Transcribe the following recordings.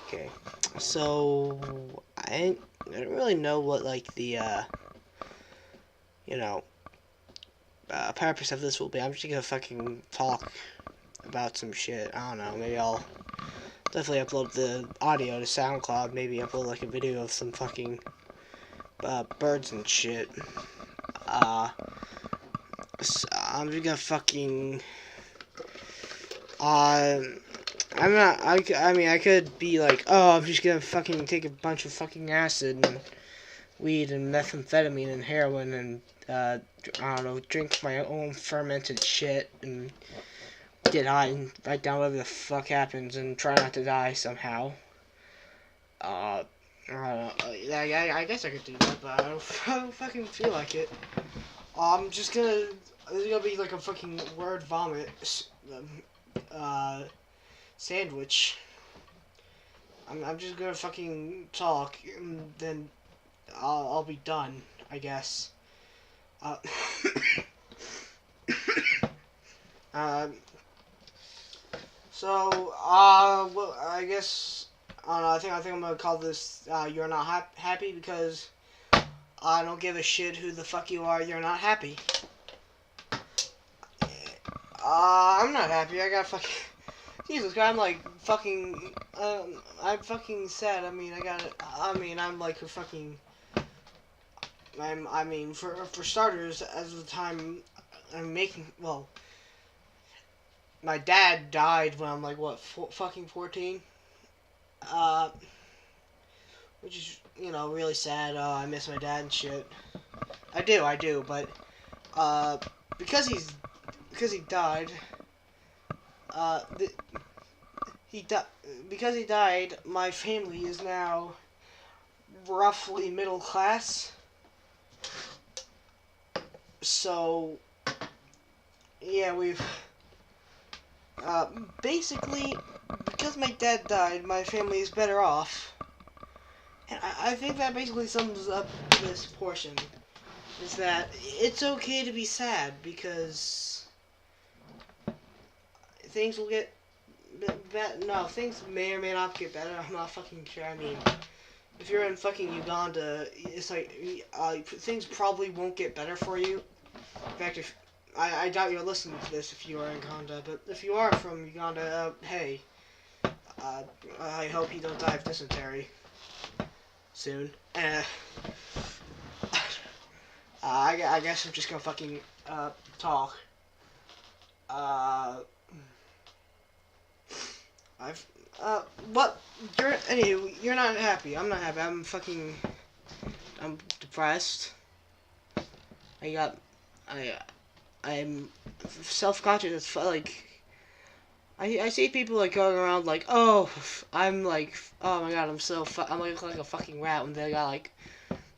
Okay. So, I don't really know what, like, the, you know, purpose of this will be. I'm just gonna fucking talk about some shit. I don't know. Maybe I'll definitely upload the audio to SoundCloud. Maybe upload, like, a video of some fucking, birds and shit. So I'm just gonna fucking, I'm not, I mean, I could be like, oh, I'm just gonna fucking take a bunch of fucking acid and weed and methamphetamine and heroin and, I don't know, drink my own fermented shit and get high and write down whatever the fuck happens and try not to die somehow. I don't know, I guess I could do that, but I don't fucking feel like it. I'm just gonna, this is gonna be like a fucking word vomit, sandwich. I'm just gonna fucking talk, and then I'll be done, I guess. Uh, um, well, I guess, I don't know, I think I'm gonna call this, You're Not Happy, because I don't give a shit who the fuck you are, you're not happy. I'm not happy, I got fucking, Jesus Christ, I'm like fucking, I'm fucking sad. I'm like a fucking, I mean, for starters, as of the time I'm making, well, my dad died when I'm like, what, fucking 14? Uh, which is, really sad. I miss my dad and shit. I do, but, because he died, uh, the, because he died, my family is now roughly middle class. So, yeah, we've, basically, because my dad died, my family is better off. And I think that basically sums up this portion. Is that it's okay to be sad, because things will get no, things may or may not get better. I'm not fucking sure. I mean, if you're in fucking Uganda, it's like, things probably won't get better for you. In fact, if I doubt you're listening to this if you are in Uganda, but if you are from Uganda, hey, I hope you don't die of dysentery soon. I guess I'm just gonna fucking talk. I've what you're not happy. I'm not happy. I'm depressed. I I'm self-conscious. It's like I see people like going around like, oh, I'm like, oh my god, I'm like a fucking rat when they got like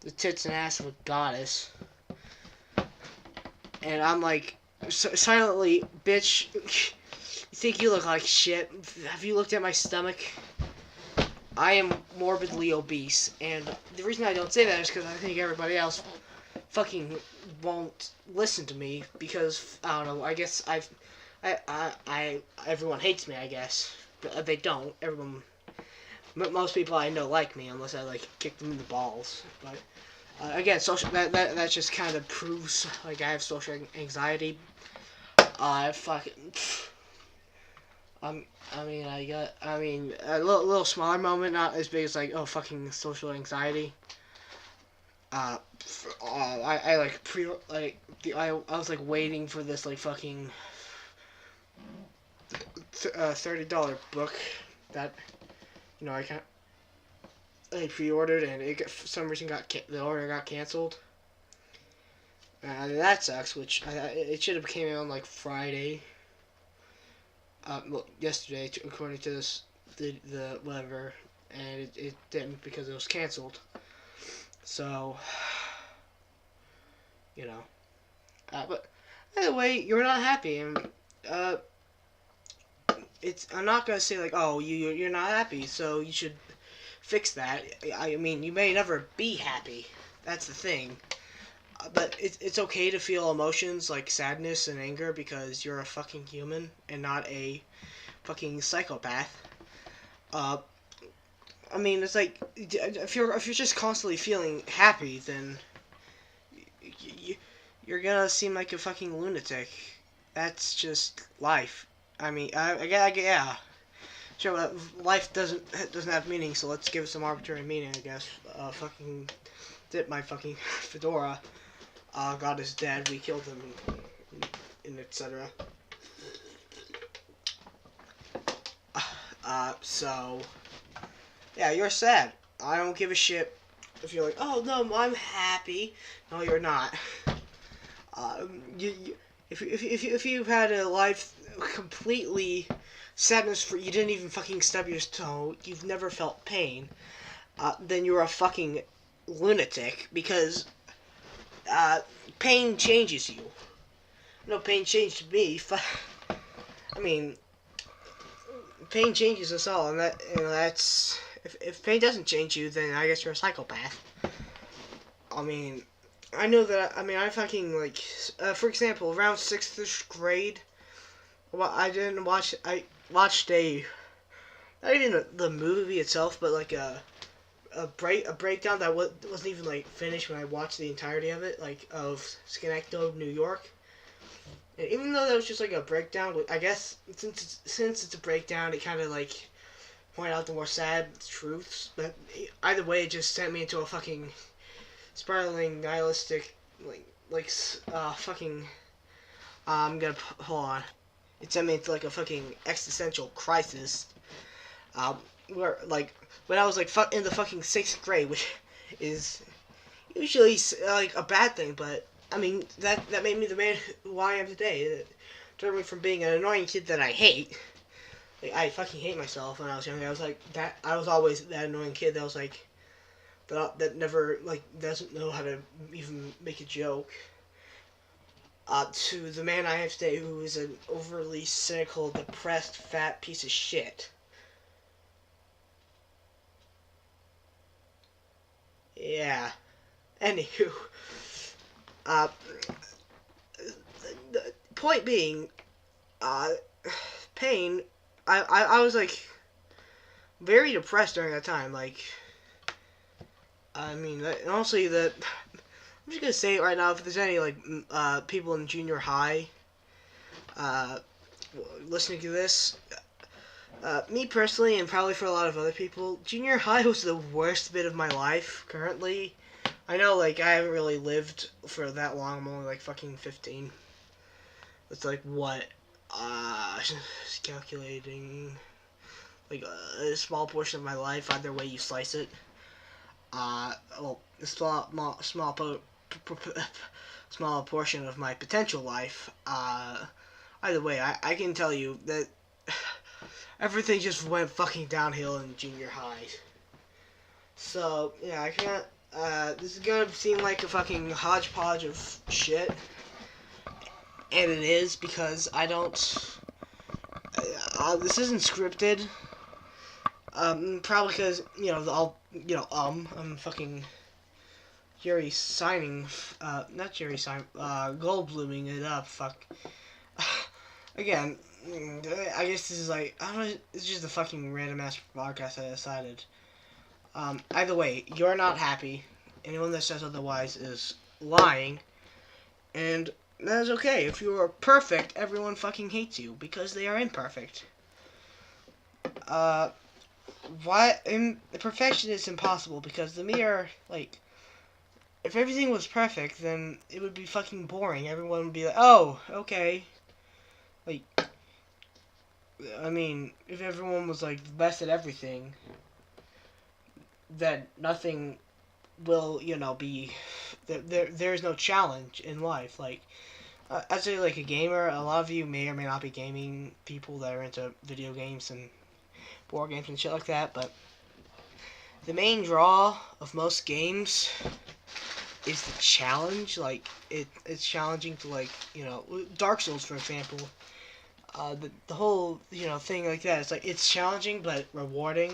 the tits and ass of a goddess, and I'm like, silently, bitch. You think you look like shit? Have you looked at my stomach? I am morbidly obese, and the reason I don't say that is because I think everybody else fucking won't listen to me, because I don't know. I guess everyone hates me. I guess, but they don't. Most people I know like me, unless I like kick them in the balls. But again, that just kind of proves like I have social anxiety. Fucking. I mean, a little smaller moment, not as big as like, oh, fucking social anxiety. I like I was like waiting for this like fucking $30 book that I pre-ordered, and for some reason the order got canceled. That sucks. Which it should have came out on like Friday. Well, yesterday, according to the whatever, and it didn't because it was canceled. So, but anyway, you're not happy, and I'm not gonna say like, oh, you're not happy, so you should fix that. I mean, you may never be happy. That's the thing. But it's okay to feel emotions like sadness and anger, because you're a fucking human and not a fucking psychopath. Uh, I mean, it's like if you're just constantly feeling happy, then you're gonna seem like a fucking lunatic. That's just life. I mean, yeah. Sure, life doesn't have meaning, so let's give it some arbitrary meaning, I guess. Fucking dip my fucking fedora. God is dead. We killed him, and etc. So yeah, you're sad. I don't give a shit if you're like, oh no, I'm happy. No, you're not. If you've had a life completely sadness free, you didn't even fucking stub your toe, you've never felt pain, then you're a fucking lunatic because pain changes you. No, pain changed me. I mean, pain changes us all, and that's if pain doesn't change you, then I guess you're a psychopath. I mean, I know that. I mean, I fucking like, for example, around 6th grade. Well, I didn't watch. I watched not even the movie itself, but like a breakdown that wasn't even like finished when I watched the entirety of it, like of Schenectady, New York. And even though that was just like a breakdown, I guess since it's a breakdown, it kind of like point out the more sad truths. But either way, it just sent me into a fucking spiraling nihilistic fucking. I'm gonna hold on. It sent me into like a fucking existential crisis. Where like when I was like in the fucking 6th grade, which is usually like a bad thing, but I mean that made me the man who I am today. It turned me from being an annoying kid that I hate. Like, I fucking hate myself when I was young. I was like that. I was always that annoying kid that was like that never like doesn't know how to even make a joke. To the man I am today, who is an overly cynical, depressed, fat piece of shit. Yeah. Anywho, the point being, pain. I was like very depressed during that time. Like, I mean, and honestly, I'm just gonna say it right now. If there's any like people in junior high, listening to this, me personally, and probably for a lot of other people, junior high was the worst bit of my life. Currently, I know like I haven't really lived for that long. I'm only like fucking 15. It's like what? Calculating like a small portion of my life. Either way you slice it. Well, a small portion of my potential life. Either way, I can tell you that everything just went fucking downhill in junior high. So yeah, I can't. This is gonna seem like a fucking hodgepodge of shit, and it is because I don't. This isn't scripted. Probably because I'm fucking Jerry signing, not Jerry sign, Goldbluming it up. Fuck. Again, I guess this is like I don't know. It's just a fucking random ass podcast I decided. Either way, you're not happy. Anyone that says otherwise is lying, and that is okay. If you are perfect, everyone fucking hates you because they are imperfect. Why? And perfection is impossible because the mere like, if everything was perfect, then it would be fucking boring. Everyone would be like, oh, okay. Like, I mean, if everyone was like the best at everything, then nothing will, be. There's no challenge in life. Like, as like a gamer, a lot of you may or may not be gaming people that are into video games and board games and shit like that, but the main draw of most games is the challenge. Like, it's challenging to, like, Dark Souls, for example. The whole, thing like that. It's like, it's challenging, but rewarding.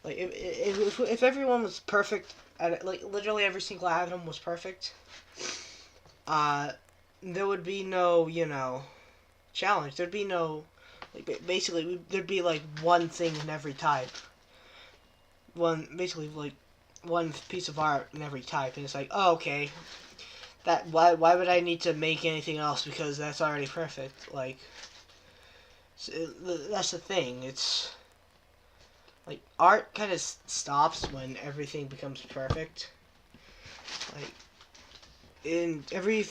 Like, if everyone was perfect at it, like, literally every single atom was perfect, there would be no, challenge. There'd be no Like basically, there'd be like one thing in every type. Basically like one piece of art in every type, and it's like, oh, okay. Why would I need to make anything else because that's already perfect? Like, that's the thing. It's like art kind of stops when everything becomes perfect. Like, in every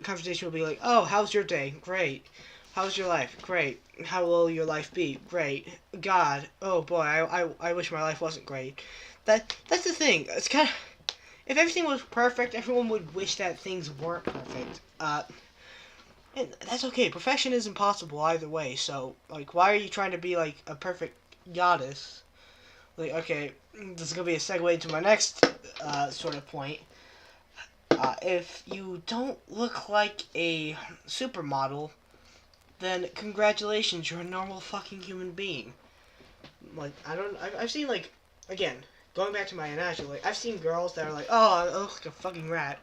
conversation will be like, oh, how's your day? Great. How's your life? Great. How will your life be? Great. God, oh boy, I wish my life wasn't great. That's the thing. It's kind of, if everything was perfect, everyone would wish that things weren't perfect. And that's okay. Perfection is impossible either way. So, like, why are you trying to be like a perfect goddess? Like, okay, this is gonna be a segue into my next sort of point. If you don't look like a supermodel, then congratulations, you're a normal fucking human being. Like, I've seen, like, again, going back to my analogy, like, I've seen girls that are like, oh, I look like a fucking rat,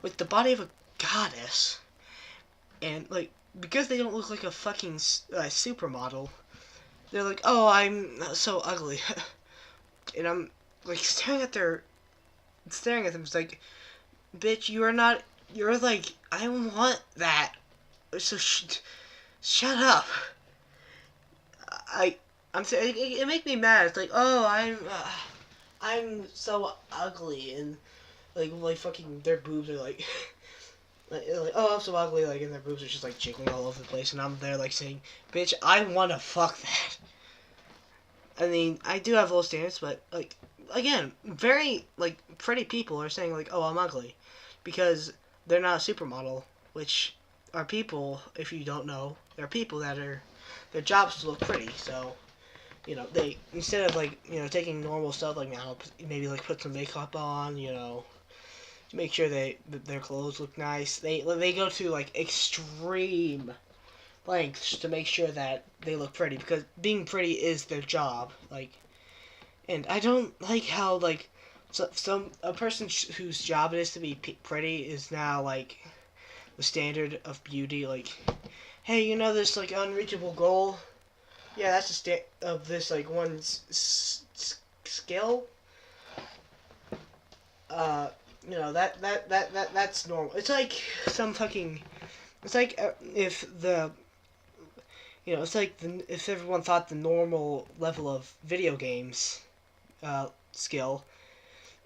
with the body of a goddess, and, like, because they don't look like a fucking supermodel, they're like, oh, I'm so ugly, and I'm, like, staring at them, it's like, bitch, you're like, I want that, so shut up. I, I'm saying it makes me mad. It's like, oh, I'm so ugly, and like fucking their boobs are like, like, oh, I'm so ugly, like, and their boobs are just like jiggling all over the place, and I'm there like saying, bitch, I wanna fuck that. I mean, I do have low standards, but like, again, very like pretty people are saying like, oh, I'm ugly, because they're not a supermodel, which are people. If you don't know, there are people that are their jobs to look pretty, so. You know, they, instead of like, you know, taking normal stuff like now, maybe like put some makeup on, you know, to make sure their clothes look nice. They go to like extreme lengths to make sure that they look pretty, because being pretty is their job. Like, and I don't like how like a person whose job it is to be pretty is now like the standard of beauty. Like, hey, you know this like unreachable goal. Yeah, that's the state of this, like, one skill. You know, that's normal. It's like some fucking... It's like if the... You know, it's like if everyone thought the normal level of video games skill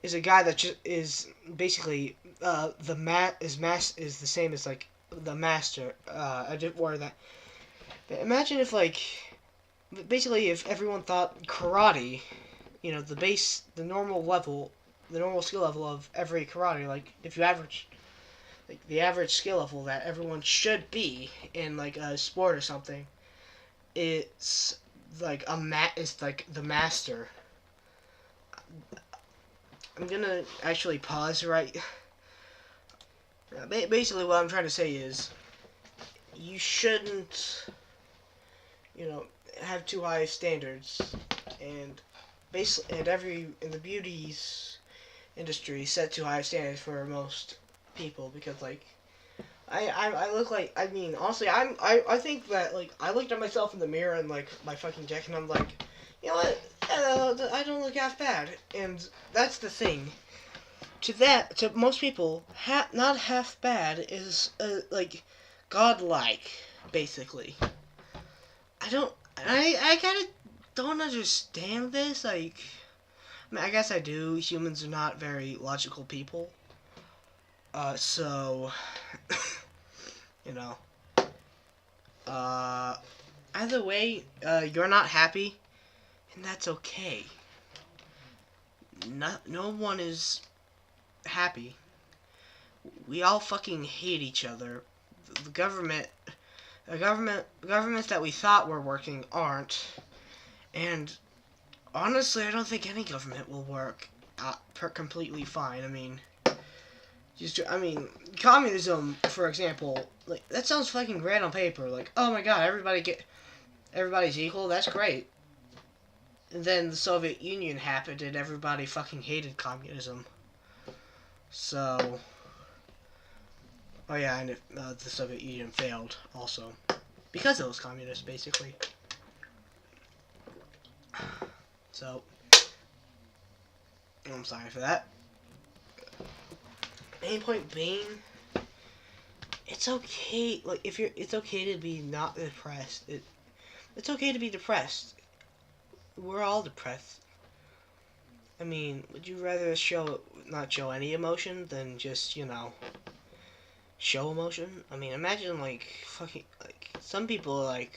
is a guy that just is basically is the same as like the master. I didn't worry that. But imagine if like basically if everyone thought karate, you know, the normal level, the normal skill level of every karate, like if you average like the average skill level that everyone should be in like a sport or something, it's like it's like the master. I'm gonna actually pause right. Basically, what I'm trying to say is, you shouldn't, you know, have too high standards, and in the beauties industry set too high standards for most people, because like I look like, I mean, honestly, I think that like I looked at myself in the mirror and like my fucking jacket, and I'm like, you know what, I don't look half bad, and that's the thing. To most people, not half bad is like godlike, basically. I kind of don't understand this. Like, I mean, I guess I do. Humans are not very logical people. So, you know. Either way, you're not happy, and that's okay. No one is happy. We all fucking hate each other. The governments that we thought were working aren't, and honestly, I don't think any government will work completely fine. I mean, communism, for example, like that sounds fucking great on paper. Like, oh my god, everybody's equal. That's great. And then the Soviet Union happened, and everybody fucking hated communism. So, oh yeah, and the Soviet Union failed also. because it was communist, basically. So, I'm sorry for that. Main point being, it's okay. Like, it's okay to be not depressed. It's okay to be depressed. We're all depressed. I mean, would you rather not show any emotion than just, show emotion? I mean, imagine, some people, a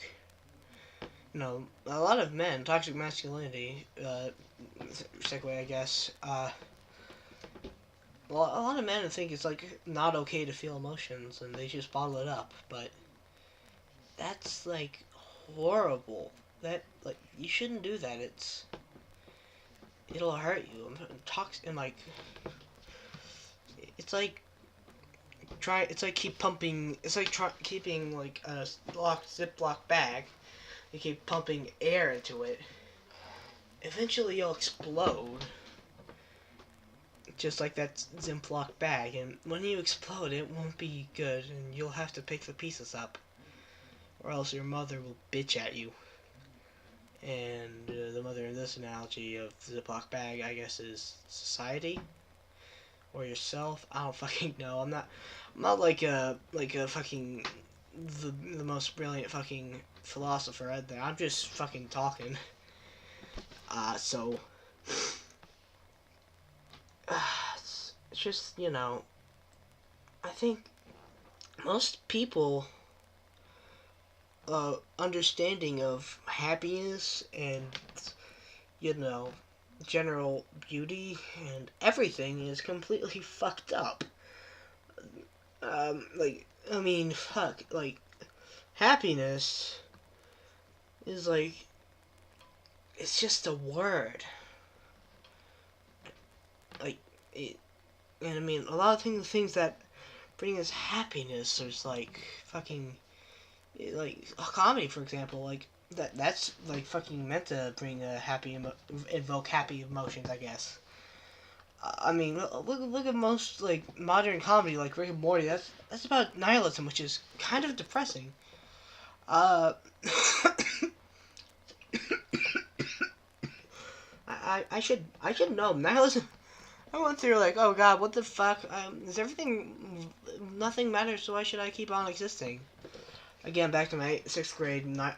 lot of men, toxic masculinity, segue, I guess, well, a lot of men think it's, not okay to feel emotions, and they just bottle it up, but that's, horrible. You shouldn't do that. It'll hurt you. It's like keep pumping, it's like keeping, a Ziploc bag, you keep pumping air into it. Eventually you'll explode. Just like that Ziploc bag, and when you explode, it won't be good, and you'll have to pick the pieces up, or else your mother will bitch at you. And the mother in this analogy of the Ziploc bag, I guess, is society or yourself. I don't fucking know. I'm not like a fucking the most brilliant fucking philosopher out there. I'm just fucking talking. So. It's just, I think most people understanding of happiness and, general beauty and everything is completely fucked up. Happiness is it's just a word. And I mean, a lot of things that bring us happiness is fucking, a comedy, for example, that's fucking meant to bring evoke happy emotions, I guess. I mean, look at most modern comedy, like Rick and Morty. That's about nihilism, which is kind of depressing. I should know nihilism. I went through oh god, what the fuck? Is everything? Nothing matters, so why should I keep on existing? Again, back to my 6th grade, my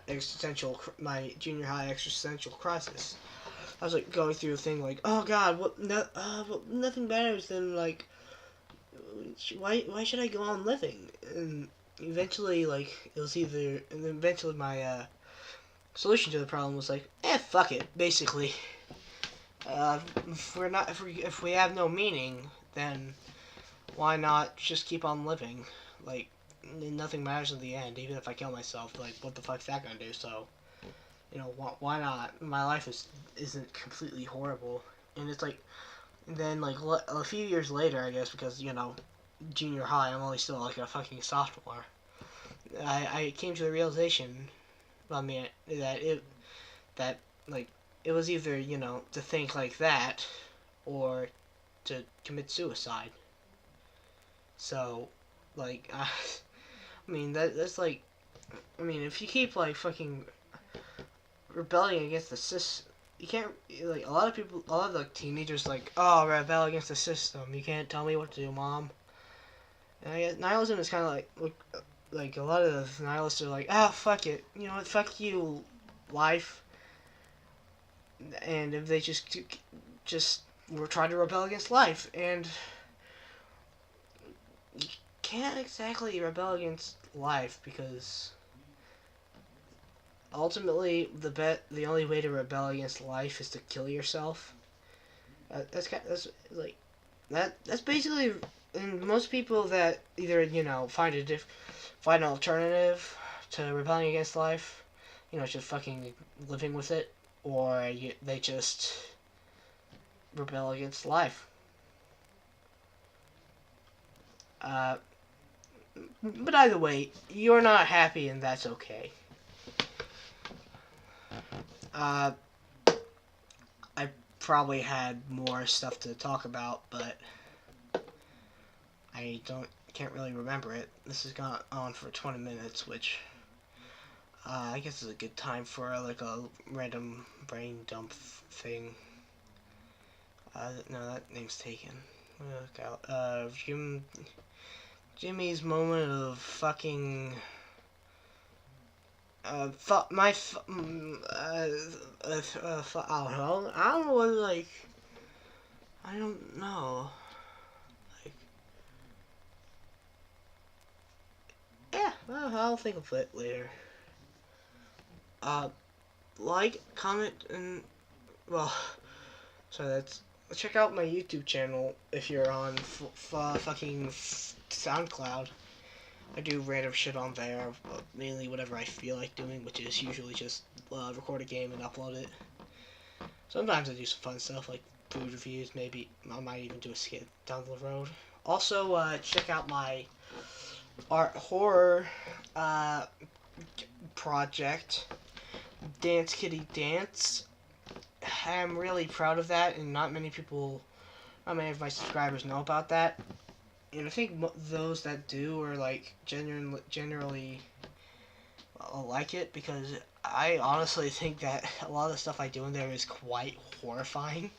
junior high existential crisis. I was going through a thing oh god, nothing matters than why should I go on living? And eventually eventually my solution to the problem was fuck it, basically. If we have no meaning, then why not just keep on living? Nothing matters in the end. Even if I kill myself, what the fuck's that gonna do? So, why not? My life isn't completely horrible, and it's and then a few years later, I guess, because junior high, I'm only still a fucking sophomore. I came to the realization, that it was either, to think like that, or to commit suicide. So, I mean, that's if you keep, fucking rebelling against the system, you can't, a lot of teenagers, oh, rebel against the system, you can't tell me what to do, mom. And I guess nihilism is kind of a lot of the nihilists are fuck it, fuck you, life. And if they just were trying to rebel against life, and you can't exactly rebel against life, because ultimately the only way to rebel against life is to kill yourself. That's basically, and most people that either find an alternative to rebelling against life, just fucking living with it, or they just rebel against life. But either way, you're not happy, and that's okay. I probably had more stuff to talk about, but I can't really remember it. This has gone on for 20 minutes, which I guess it's a good time for like a random brain dump thing. No, that name's taken. Look out. Jimmy's moment of fucking. I don't know. I don't know what, like. I don't know. Like. Yeah, well, I'll think of it later. Like, comment, and. Well. So that's. Check out my YouTube channel if you're on fucking SoundCloud. I do random shit on there, mainly whatever I feel like doing, which is usually just record a game and upload it. Sometimes I do some fun stuff like food reviews, maybe I might even do a skit down the road. Also, check out my art horror project, Dance Kitty Dance. I'm really proud of that, and not many of my subscribers know about that. And I think those that do are like generally like it, because I honestly think that a lot of the stuff I do in there is quite horrifying.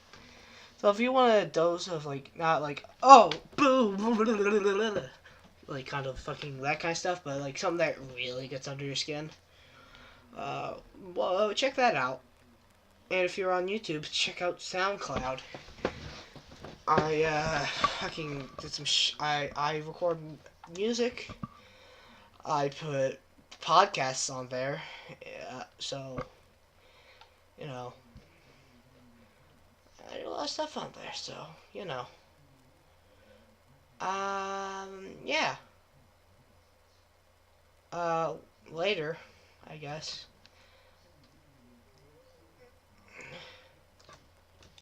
So if you want a dose of like, not like, oh, boo, like kind of fucking that kind of stuff, but like something that really gets under your skin, well, check that out. And if you're on YouTube, check out SoundCloud. I fucking did some I record music. I put podcasts on there. So, you know, I do a lot of stuff on there, so, you know. Yeah. Later, I guess.